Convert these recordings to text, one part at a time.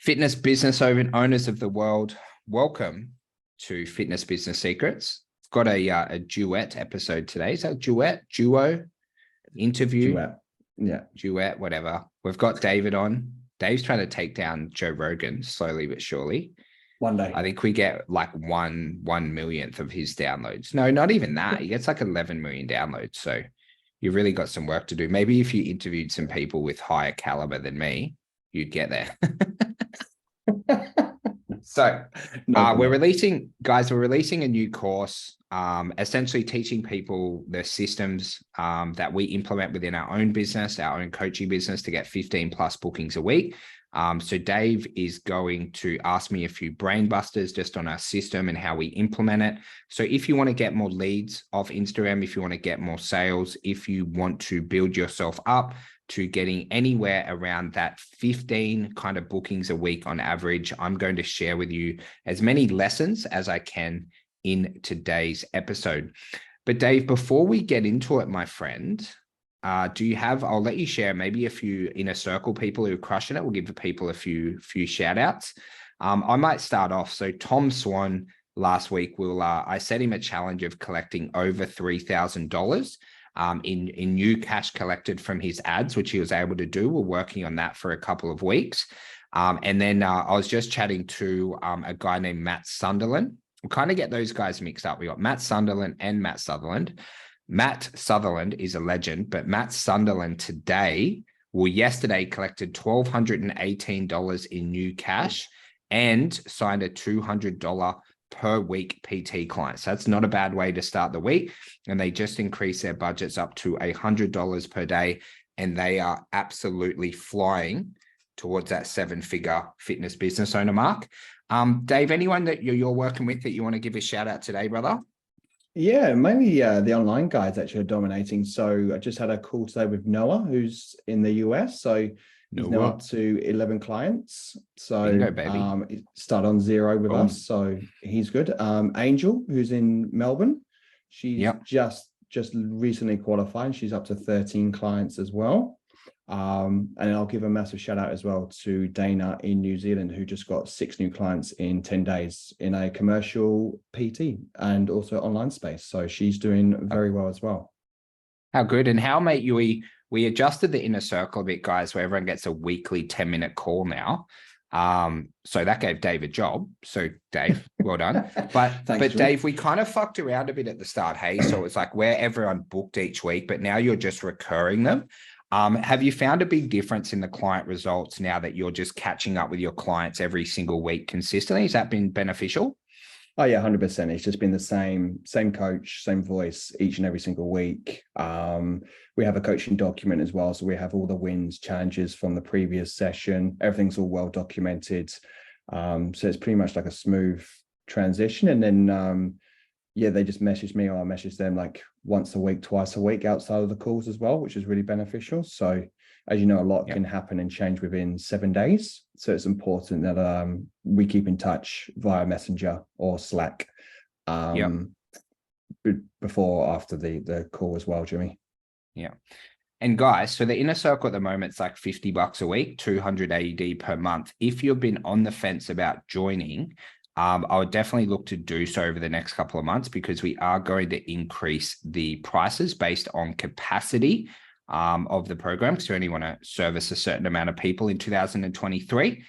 Fitness business owners of the world, welcome to Fitness Business Secrets. I've got a duet episode today. Is that duo, interview? Duet, whatever. We've got David on. Dave's trying to take down Joe Rogan slowly but surely. One day. I think we get like one millionth of his downloads. No, not even that. He gets like 11 million downloads. So you've really got some work to do. Maybe if you interviewed some people with higher caliber than me, you'd get there. So we're releasing a new course, essentially teaching people the systems that we implement within our own business, our own coaching business, to get 15 plus bookings a week. So Dave is going to ask me a few brain busters just on our system and how we implement it. So if you want to get more leads off Instagram, if you want to get more sales, if you want to build yourself up to getting anywhere around that 15 kind of bookings a week on average, I'm going to share with you as many lessons as I can in today's episode. But Dave, before we get into it, my friend, I'll let you share maybe a few inner circle people who are crushing it. We'll give the people a few shout outs. I might start off. So Tom Swan last week, I set him a challenge of collecting over $3,000 in new cash collected from his ads, which he was able to do. We're working on that for a couple of weeks. And then I was just chatting to a guy named Matt Sunderland. We kind of get those guys mixed up. We got Matt Sunderland and Matt Sutherland. Matt Sutherland is a legend, but Matt Sunderland yesterday collected $1,218 in new cash and signed a $200 per week PT client. So that's not a bad way to start the week. And they just increased their budgets up to $100 per day. And they are absolutely flying towards that 7-figure fitness business owner mark. Dave, anyone that you're working with that you want to give a shout out today, brother? Yeah, mainly the online guys actually are dominating. So I just had a call today with Noah, who's in the US. So he's now up to 11 clients. So he started on 0 with us. So he's good. Angel, who's in Melbourne, she's just recently qualified. She's up to 13 clients as well. And I'll give a massive shout out as well to Dana in New Zealand, who just got 6 new clients in 10 days in a commercial PT and also online space. So she's doing very well as well. How good. And how, mate, we adjusted the inner circle a bit, guys, where everyone gets a weekly 10-minute call now. So that gave Dave a job. So Dave, well done. But Dave, we kind of fucked around a bit at the start. Hey, so it's like where everyone booked each week, but now you're just recurring them. Have you found a big difference in the client results now that you're just catching up with your clients every single week consistently? Has that been beneficial? Oh yeah, 100%. It's just been the same coach, same voice each and every single week. We have a coaching document as well. So we have all the wins, challenges from the previous session. Everything's all well documented. So it's pretty much like a smooth transition. And then, they just message me or I message them like once a week, twice a week outside of the calls as well, which is really beneficial. So as you know, a lot can happen and change within 7 days. So it's important that we keep in touch via Messenger or Slack before or after the call as well, Jimmy. Yeah. And guys, so the inner circle at the moment, it's like $50 a week, 200 AED per month. If you've been on the fence about joining, I would definitely look to do so over the next couple of months, because we are going to increase the prices based on capacity of the program, because we only want to service a certain amount of people in 2023.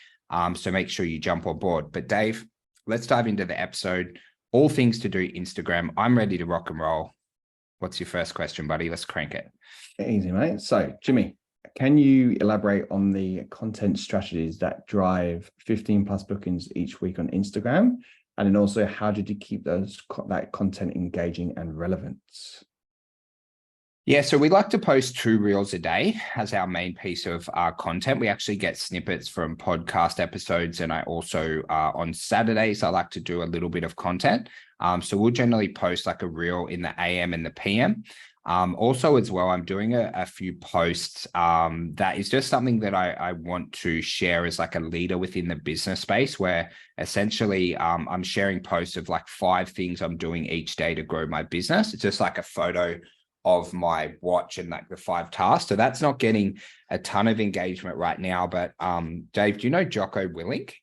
So make sure you jump on board. But Dave, let's dive into the episode. All things to do Instagram. I'm ready to rock and roll. What's your first question, buddy? Let's crank it. Easy, mate. So Jimmy, can you elaborate on the content strategies that drive 15 plus bookings each week on Instagram? And then also, how did you keep that content engaging and relevant? Yeah, so we like to post 2 reels a day as our main piece of content. We actually get snippets from podcast episodes, and I also on Saturdays I like to do a little bit of content. So we'll generally post like a reel in the AM and the PM. Also as well, I'm doing a few posts that is just something that I want to share as like a leader within the business space, where essentially I'm sharing posts of like 5 things I'm doing each day to grow my business. It's just like a photo of my watch and like the 5 tasks. So that's not getting a ton of engagement right now. But Dave, do you know Jocko Willink?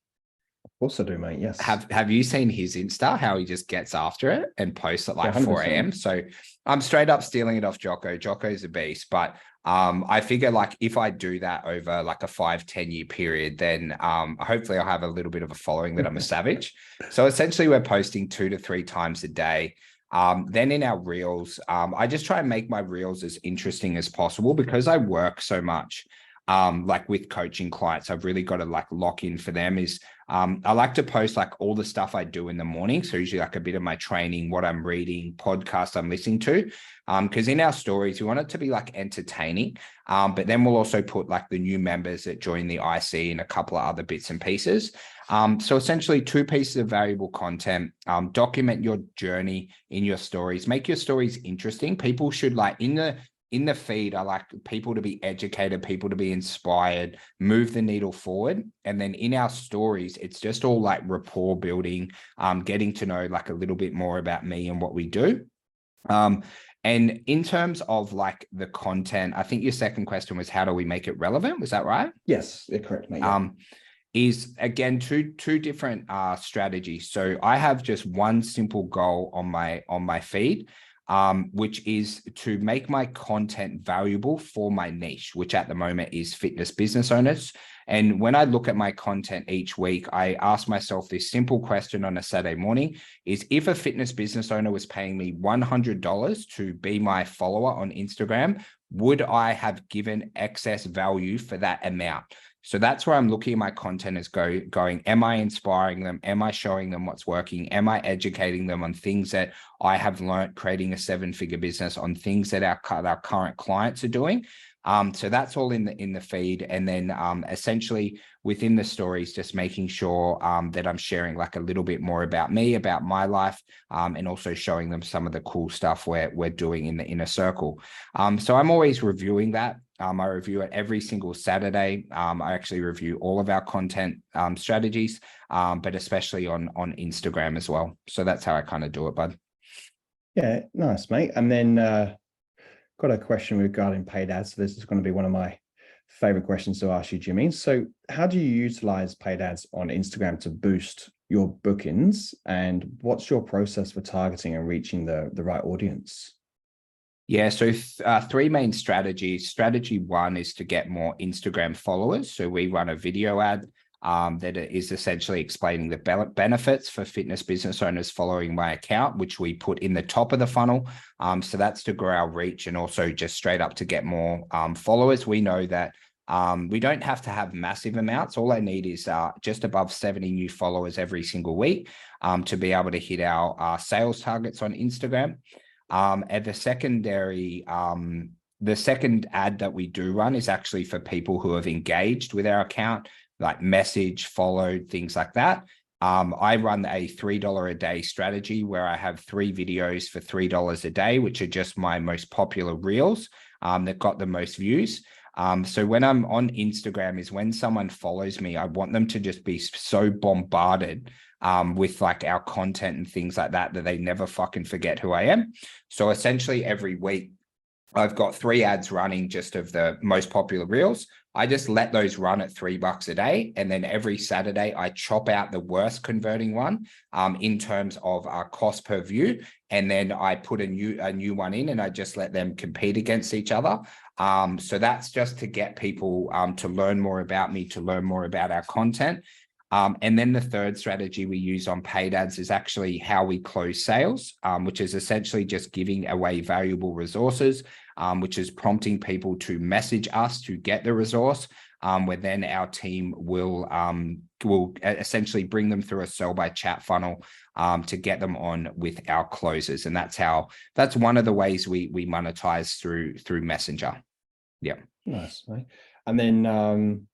Of course I do, mate. Yes. Have you seen his Insta, how he just gets after it and posts at like 4 a.m.? So I'm straight up stealing it off Jocko. Jocko's a beast. But I figure like if I do that over like a 5-10 year period, then hopefully I'll have a little bit of a following that I'm a savage. So essentially we're posting 2 to 3 times a day. Then in our reels, I just try and make my reels as interesting as possible because I work so much. Like with coaching clients, I've really got to like lock in for them is I like to post like all the stuff I do in the morning. So usually like a bit of my training, what I'm reading, podcasts I'm listening to. Because in our stories, we want it to be like entertaining. But then we'll also put like the new members that join the IC and a couple of other bits and pieces. So essentially 2 pieces of valuable content, document your journey in your stories, make your stories interesting. People should like in the feed, I like people to be educated, people to be inspired, move the needle forward. And then in our stories, it's just all like rapport building, getting to know like a little bit more about me and what we do. And in terms of like the content, I think your second question was, how do we make it relevant? Was that right? Yes, correct, mate. Yeah. Is again, two different strategies. So I have just one simple goal on my feed. Which is to make my content valuable for my niche, which at the moment is fitness business owners. And when I look at my content each week, I ask myself this simple question on a Saturday morning is if a fitness business owner was paying me $100 to be my follower on Instagram, would I have given excess value for that amount? So that's where I'm looking at my content is going, am I inspiring them? Am I showing them what's working? Am I educating them on things that I have learned creating a 7-figure business, on things that our current clients are doing? So that's all in the feed. And then essentially within the stories, just making sure that I'm sharing like a little bit more about me, about my life, and also showing them some of the cool stuff we're doing in the inner circle. So I'm always reviewing that. I review it every single Saturday. I actually review all of our content strategies, but especially on Instagram as well. So that's how I kind of do it, bud. Yeah, nice, mate. And then got a question regarding paid ads. So this is going to be one of my favorite questions to ask you, Jimmy. So how do you utilize paid ads on Instagram to boost your bookings? And what's your process for targeting and reaching the right audience? Yeah, so 3 main strategies. Strategy 1 is to get more Instagram followers. So we run a video ad that is essentially explaining the benefits for fitness business owners following my account, which we put in the top of the funnel. So that's to grow our reach and also just straight up to get more followers. We know that we don't have to have massive amounts. All I need is just above 70 new followers every single week to be able to hit our sales targets on Instagram. And the second ad that we do run is actually for people who have engaged with our account, like message, followed, things like that. I run a $3 a day strategy where I have 3 videos for $3 a day, which are just my most popular reels that got the most views. So when I'm on Instagram is when someone follows me, I want them to just be so bombarded with like our content and things like that they never fucking forget who I am. So essentially every week I've got 3 ads running just of the most popular reels. I just let those run at $3 a day. And then every Saturday I chop out the worst converting one in terms of our cost per view. And then I put a new one in and I just let them compete against each other. So that's just to get people to learn more about me, to learn more about our content. And then the third strategy we use on paid ads is actually how we close sales, which is essentially just giving away valuable resources, which is prompting people to message us to get the resource, where then our team will essentially bring them through a sell by chat funnel to get them on with our closers. And that's one of the ways we monetize through Messenger. Yeah. Nice, right? And then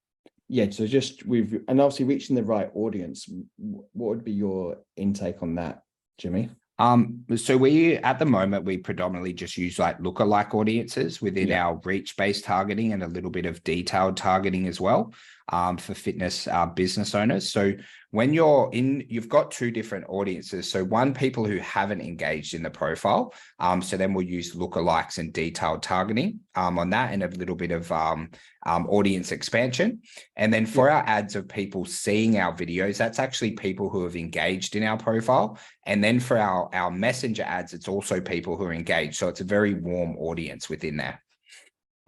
yeah, so and obviously reaching the right audience, what would be your intake on that, Jimmy? So at the moment, we predominantly just use like lookalike audiences within our reach-based targeting and a little bit of detailed targeting as well. for fitness business owners. So when you've got two different audiences. So one, people who haven't engaged in the profile. So then we'll use lookalikes and detailed targeting on that, and a little bit of audience expansion. And then for our ads of people seeing our videos, that's actually people who have engaged in our profile. And then for our messenger ads, it's also people who are engaged. So it's a very warm audience within there.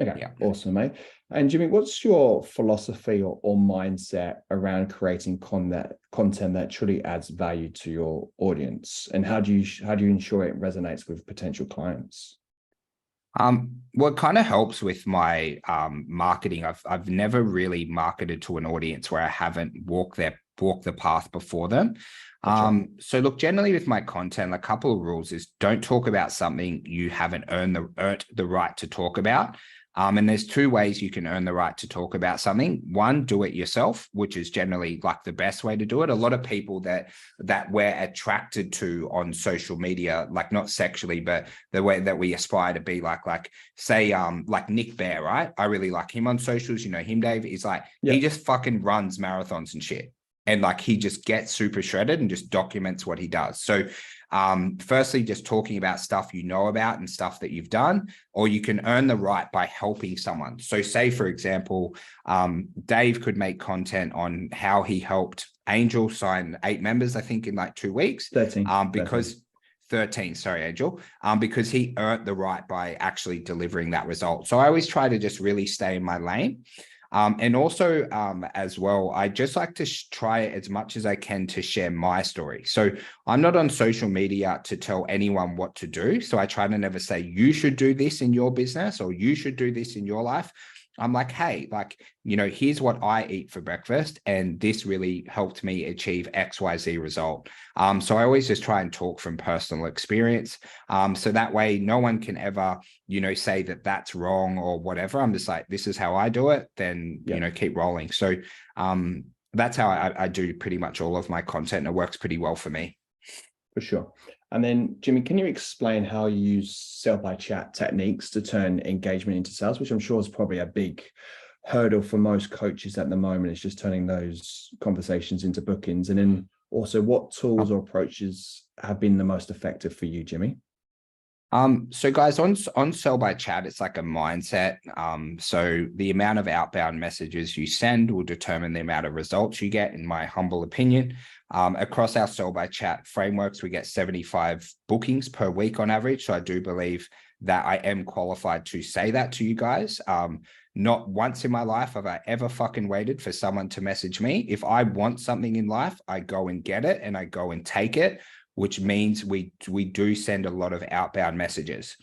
Okay, awesome, mate. And Jimmy, what's your philosophy or mindset around creating content that truly adds value to your audience? And how do you ensure it resonates with potential clients? What kind of helps with my marketing, I've never really marketed to an audience where I haven't walked the path before them. Gotcha. So look, generally with my content, a couple of rules is don't talk about something you haven't earned the right to talk about. And there's two ways you can earn the right to talk about something. One, do it yourself, which is generally like the best way to do it. A lot of people that we're attracted to on social media, like not sexually, but the way that we aspire to be like say, like Nick Bear, right? I really like him on socials. You know him, Dave. He's like, he just fucking runs marathons and shit. And like, he just gets super shredded and just documents what he does. So firstly, just talking about stuff you know about and stuff that you've done, or you can earn the right by helping someone. So say, for example, Dave could make content on how he helped Angel sign 8 members, I think, in like 2 weeks. 13. 13, sorry, Angel, because he earned the right by actually delivering that result. So I always try to just really stay in my lane. And also, as well, I just like to try as much as I can to share my story. So I'm not on social media to tell anyone what to do. So I try to never say, you should do this in your business or you should do this in your life. I'm like, hey, like, you know, here's what I eat for breakfast, and this really helped me achieve XYZ result. So I always just try and talk from personal experience. So that way no one can ever, you know, say that that's wrong or whatever. I'm just like, this is how I do it, then, you know, keep rolling. So that's how I do pretty much all of my content, and it works pretty well for me. For sure. And then, Jimmy, can you explain how you use sell by chat techniques to turn engagement into sales, which I'm sure is probably a big hurdle for most coaches at the moment, is just turning those conversations into bookings. And then also, what tools or approaches have been the most effective for you, Jimmy? So guys, on sell by chat, it's like a mindset. So the amount of outbound messages you send will determine the amount of results you get, in my humble opinion. Across our sell by chat frameworks, we get 75 bookings per week on average. So I do believe that I am qualified to say that to you guys. Not once in my life have I ever fucking waited for someone to message me. If I want something in life, I go and get it, and I go and take it, which means we do send a lot of outbound messages.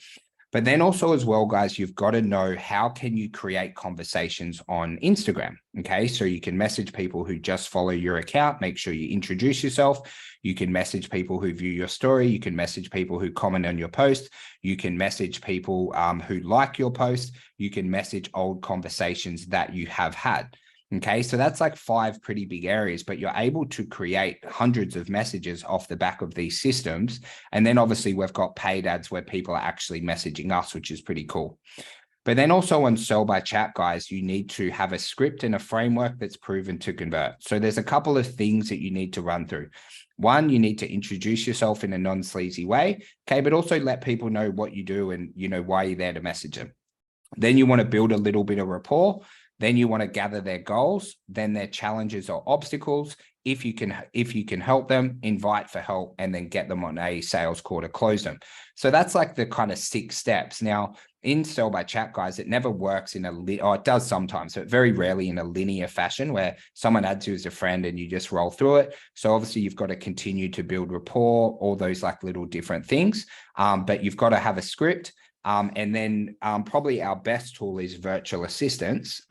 But then also as well, guys, you've got to know, how can you create conversations on Instagram? Okay, so you can message people who just follow your account. Make sure you introduce yourself. You can message people who view your story. You can message people who comment on your post. You can message people who like your post. You can message old conversations that you have had. Okay, so that's like 5 pretty big areas, but you're able to create hundreds of messages off the back of these systems. And then obviously we've got paid ads where people are actually messaging us, which is pretty cool. But then also on sell by chat, guys, you need to have a script and a framework that's proven to convert. So there's a couple of things that you need to run through. One, you need to introduce yourself in a non-sleazy way, okay, but also let people know what you do and, you know, why you're there to message them. Then you want to build a little bit of rapport. Then you want to gather their goals, then their challenges or obstacles. If you can help them, invite for help, and then get them on a sales call to close them. So that's like the kind of 6 steps. Now, in sell by chat, guys, it never works in it does sometimes, but very rarely in a linear fashion where someone adds you as a friend and you just roll through it. So obviously you've got to continue to build rapport, all those like little different things, but you've got to have a script. And then probably our best tool is virtual assistants,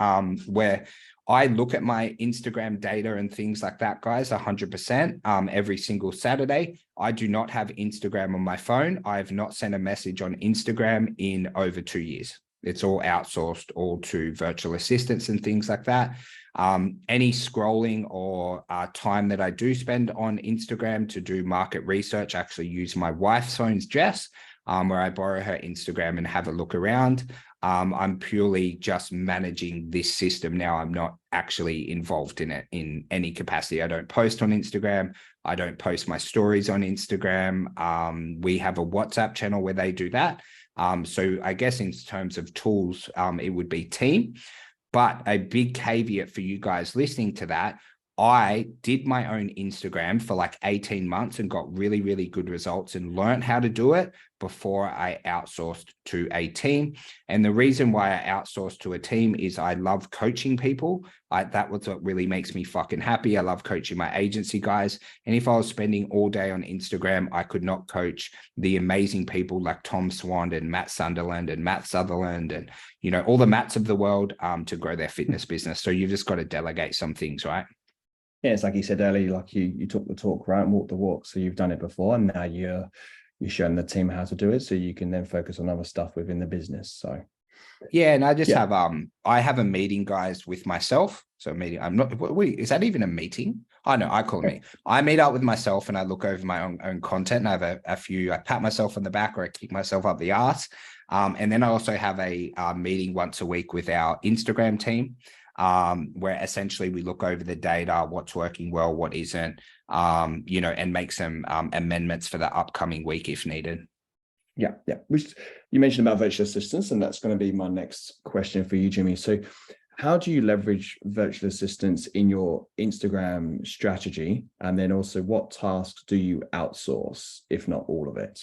where I look at my Instagram data and things like that, guys, 100% every single Saturday. I do not have Instagram on my phone. I have not sent a message on Instagram in over 2 years. It's all outsourced, all to virtual assistants and things like that. Any scrolling or time that I do spend on Instagram to do market research, I actually use my wife's phone, Jess, where I borrow her Instagram and have a look around. I'm purely just managing this system now. I'm not actually involved in it in any capacity. I don't post on Instagram. I don't post my stories on Instagram. We have a WhatsApp channel where they do that. So I guess in terms of tools, it would be Team. But a big caveat for you guys listening to that, I did my own Instagram for like 18 months and got really, really good results and learned how to do it before I outsourced to a team. And the reason why I outsourced to a team is I love coaching people. That was what really makes me fucking happy. I love coaching my agency guys. And if I was spending all day on Instagram, I could not coach the amazing people like Tom Swan and Matt Sunderland and Matt Sutherland and, you know, all the Matts of the world to grow their fitness business. So you've just got to delegate some things, right? Yeah, it's like you said earlier, like you talk the talk, right, and walk the walk. So you've done it before, and now you're showing the team how to do it, so you can then focus on other stuff within the business. So yeah, and I just have I have a meeting, guys, with myself. So meeting, I'm not. Wait, is that even a meeting? Oh no, I call it me. I meet up with myself and I look over my own content. And I have a few. I pat myself on the back or I kick myself up the ass. And then I also have a meeting once a week with our Instagram team. Where essentially we look over the data, what's working well, what isn't, you know, and make some amendments for the upcoming week if needed. Yeah. Which you mentioned about virtual assistants, and that's going to be my next question for you, Jimmy. So how do you leverage virtual assistants in your Instagram strategy? And then also what tasks do you outsource, if not all of it?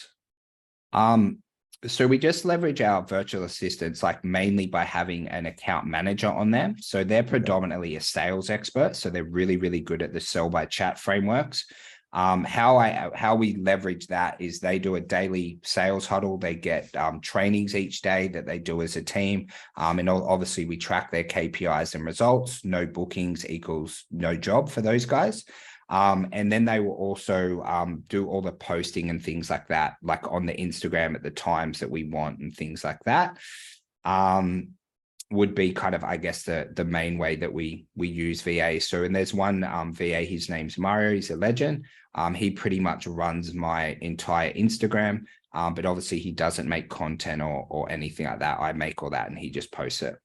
So we just leverage our virtual assistants like mainly by having an account manager on them. So they're predominantly a sales expert. So they're really, really good at the sell by chat frameworks. How we leverage that is they do a daily sales huddle. They get trainings each day that they do as a team. And obviously we track their KPIs and results. No bookings equals no job for those guys. And then they will also do all the posting and things like that, like on the Instagram at the times that we want and things like that. Would be kind of, I guess, the main way that we use VA. So, and there's one VA, his name's Mario, he's a legend. He pretty much runs my entire Instagram, but obviously he doesn't make content or anything like that. I make all that and he just posts it.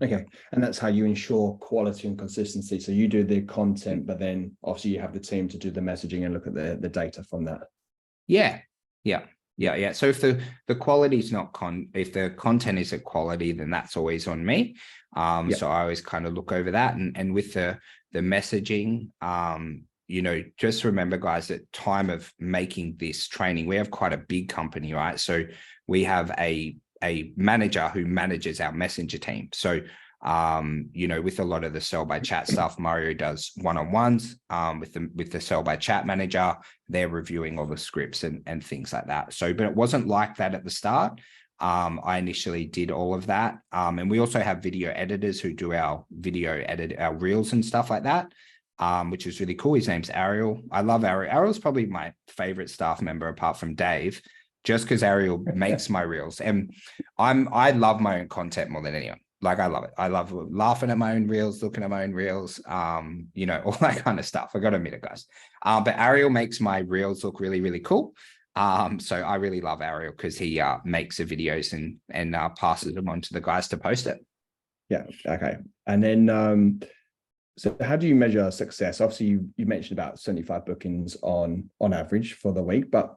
Okay. And that's how you ensure quality and consistency. So you do the content, but then obviously you have the team to do the messaging and look at the data from that. Yeah. So if the quality is not if the content isn't quality, then that's always on me. So I always kind of look over that. And with the messaging, you know, just remember, guys, at time of making this training, we have quite a big company, right? So we have a manager who manages our messenger team. So, you know, with a lot of the sell by chat stuff, Mario does one-on-ones with the sell by chat manager. They're reviewing all the scripts and things like that. So, but it wasn't like that at the start. I initially did all of that. And we also have video editors who do our our reels and stuff like that. Which is really cool. His name's Ariel. I love Ariel. Ariel's probably my favorite staff member apart from Dave, just because Ariel makes my reels. And I love my own content more than anyone. Like I love it. I love laughing at my own reels, looking at my own reels, you know, all that kind of stuff. I got to admit it, guys. But Ariel makes my reels look really, really cool. So I really love Ariel because he makes the videos and passes them on to the guys to post it. Yeah. Okay. And then so how do you measure success? Obviously, you mentioned about 75 bookings on average for the week, but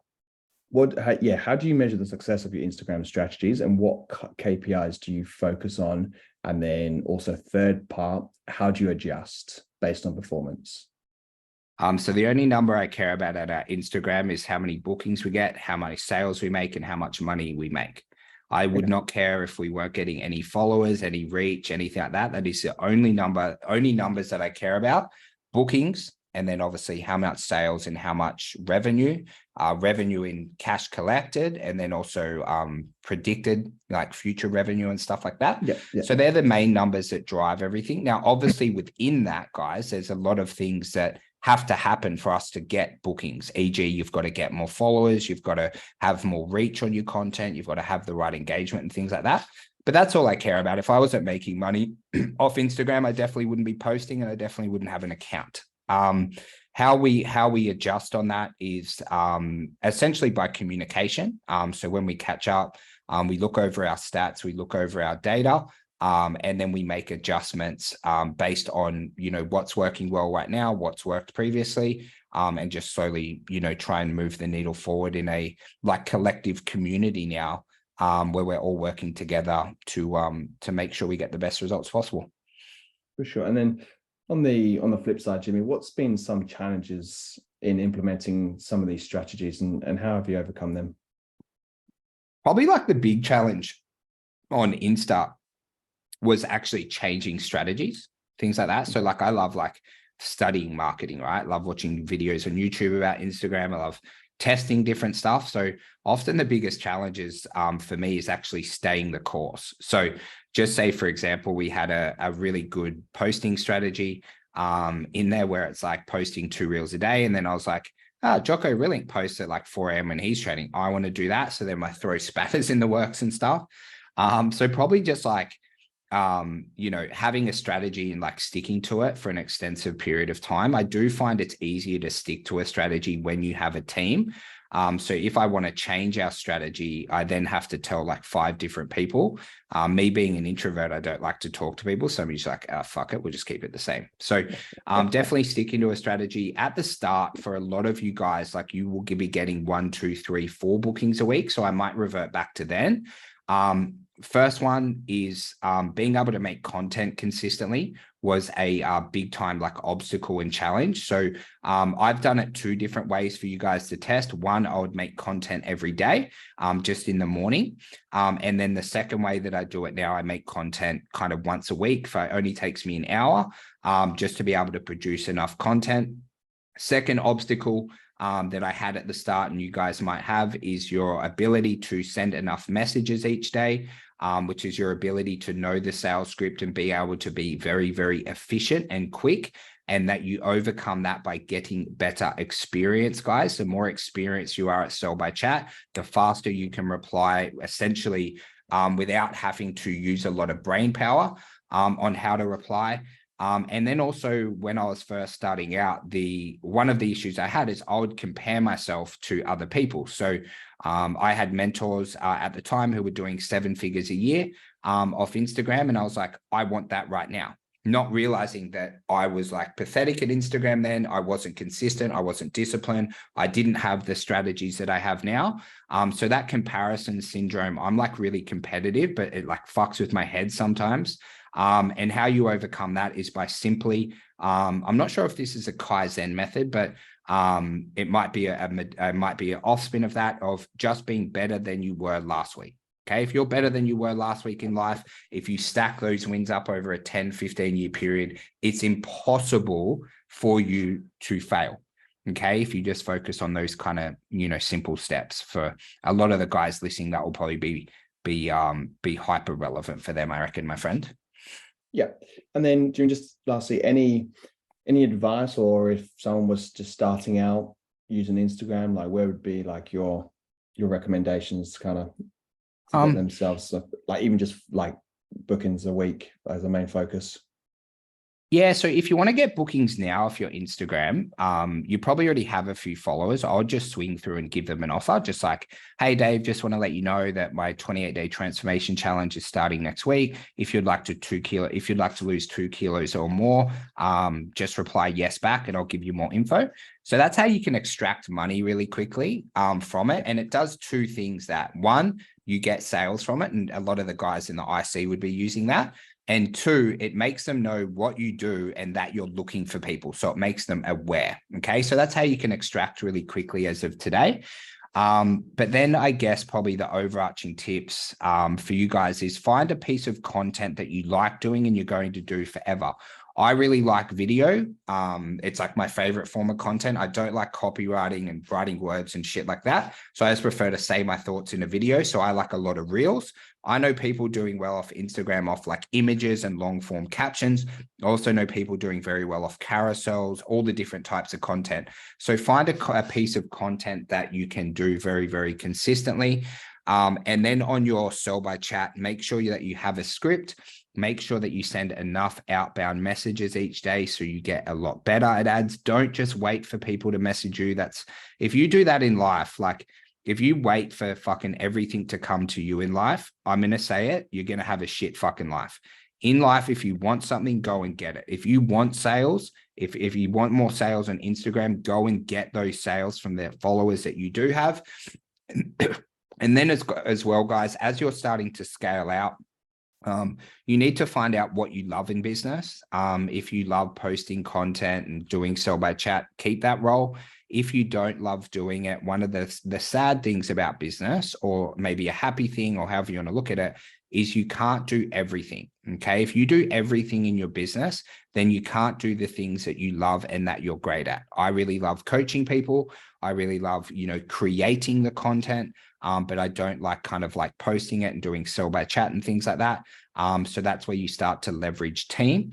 how do you measure the success of your Instagram strategies and what KPIs do you focus on? And then also third part, how do you adjust based on performance? So the only number I care about at our Instagram is how many bookings we get, how many sales we make, and how much money we make. I would not care if we weren't getting any followers, any reach, anything like that. That is the only numbers that I care about. Bookings, and then obviously how much sales and how much revenue in cash collected, and then also predicted like future revenue and stuff like that. So they're the main numbers that drive everything. Now, obviously within that, guys, there's a lot of things that have to happen for us to get bookings. E.g., you've got to get more followers, you've got to have more reach on your content, you've got to have the right engagement and things like that. But that's all I care about. If I wasn't making money off Instagram, I definitely wouldn't be posting and I definitely wouldn't have an account. How we adjust on that is essentially by communication. So when we catch up, We look over our stats, we look over our data, and then we make adjustments based on, what's working well right now, what's worked previously, and just slowly, try and move the needle forward in a like collective community now, where we're all working together to make sure we get the best results possible. For sure. And then on the flip side, Jimmy, what's been some challenges in implementing some of these strategies, and how have you overcome them? Probably like the big challenge on Insta was actually changing strategies, things like that. So like I love like studying marketing, right? Love watching videos on YouTube about Instagram. I love testing different stuff. So often the biggest challenges for me is actually staying the course. So just say, for example, we had a really good posting strategy in there where it's like posting 2 reels a day. And then I was like, Jocko Willink posts at like 4 a.m. when he's training. I want to do that. So then I throw spatters in the works and stuff. So probably just like, having a strategy and like sticking to it for an extensive period of time. I do find it's easier to stick to a strategy when you have a team. So if I want to change our strategy, I then have to tell like 5 different people. Me being an introvert, I don't like to talk to people. So I'm just like, fuck it, we'll just keep it the same. So definitely sticking to a strategy at the start. For a lot of you guys, like you will be getting 1, 2, 3, 4 bookings a week. So I might revert back to then. First one is being able to make content consistently was a big time like obstacle and challenge. So I've done it 2 different ways for you guys to test. One, I would make content every day, just in the morning. And then the second way that I do it now, I make content kind of once a week. It only takes me an hour just to be able to produce enough content. Second obstacle that I had at the start, and you guys might have, is your ability to send enough messages each day, which is your ability to know the sales script and be able to be very, very efficient and quick, and that you overcome that by getting better experience, guys. The more experience you are at Sell by Chat, the faster you can reply, essentially without having to use a lot of brain power on how to reply. And then also when I was first starting out, one of the issues I had is I would compare myself to other people. So I had mentors at the time who were doing 7 figures a year off Instagram. And I was like, I want that right now. Not realizing that I was like pathetic at Instagram then. I wasn't consistent. I wasn't disciplined. I didn't have the strategies that I have now. So that comparison syndrome, I'm like really competitive, but it like fucks with my head sometimes. And how you overcome that is by simply, I'm not sure if this is a Kaizen method, but it might be an off-spin of that, of just being better than you were last week. Okay, if you're better than you were last week in life, if you stack those wins up over a 10, 15-year period, it's impossible for you to fail. Okay, if you just focus on those kind of, simple steps. For a lot of the guys listening, that will probably be hyper relevant for them, I reckon, my friend. Yeah. And then Jim, just lastly, any advice, or if someone was just starting out using Instagram, like where would be like your recommendations kind of to get themselves, like even just like bookings a week as a main focus? Yeah, so if you want to get bookings now off your Instagram, you probably already have a few followers. I'll just swing through and give them an offer. Just like, hey, Dave, just want to let you know that my 28-day transformation challenge is starting next week. If you'd like to lose 2 kilos or more, just reply yes back and I'll give you more info. So that's how you can extract money really quickly from it. And it does 2 things. That one, you get sales from it. And a lot of the guys in the IC would be using that. And 2, it makes them know what you do and that you're looking for people. So it makes them aware. Okay. So that's how you can extract really quickly as of today. But then I guess probably the overarching tips for you guys is find a piece of content that you like doing and you're going to do forever. I really like video. It's like my favorite form of content. I don't like copywriting and writing words and shit like that. So I just prefer to say my thoughts in a video. So I like a lot of reels. I know people doing well off Instagram off like images and long form captions. I also know people doing very well off carousels, all the different types of content. So find a piece of content that you can do very, very consistently. And then on your Sell by Chat, make sure that you have a script. Make sure that you send enough outbound messages each day so you get a lot better at ads. Don't just wait for people to message you. If you do that in life, like if you wait for fucking everything to come to you in life, I'm going to say it, you're going to have a shit fucking life. In life, if you want something, go and get it. If you want sales, if you want more sales on Instagram, go and get those sales from the followers that you do have. And then as well, guys, as you're starting to scale out, you need to find out what you love in business. If you love posting content and doing sell by chat, keep that role. If you don't love doing it, one of the sad things about business, or maybe a happy thing, or however you want to look at it, is you can't do everything. Okay. If you do everything in your business, then you can't do the things that you love and that you're great at. I really love coaching people. I really love, creating the content. But I don't like kind of like posting it and doing sell by chat and things like that. So that's where you start to leverage team,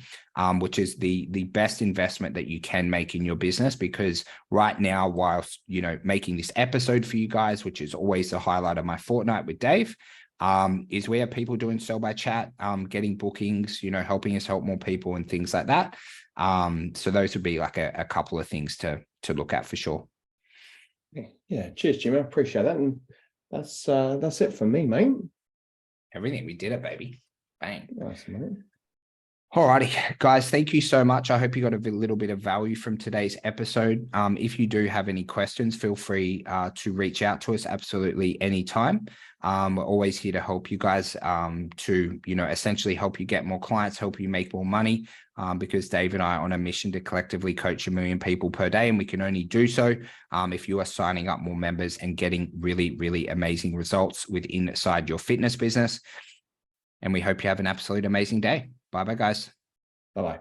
which is the best investment that you can make in your business. Because right now, whilst, making this episode for you guys, which is always the highlight of my fortnight with Dave, is we have people doing sell by chat, getting bookings, helping us help more people and things like that. So those would be like a couple of things to look at for sure. Yeah. Cheers, Jimmy. I appreciate that. And that's it for me, mate. Everything. We did it, baby. Bang. Nice, mate. Alrighty, guys, thank you so much. I hope you got a little bit of value from today's episode. If you do have any questions, feel free to reach out to us absolutely anytime. We're always here to help you guys, to, essentially help you get more clients, help you make more money, because Dave and I are on a mission to collectively coach 1 million people per day, and we can only do so if you are signing up more members and getting really, really amazing results inside your fitness business. And we hope you have an absolute amazing day. Bye-bye, guys. Bye-bye.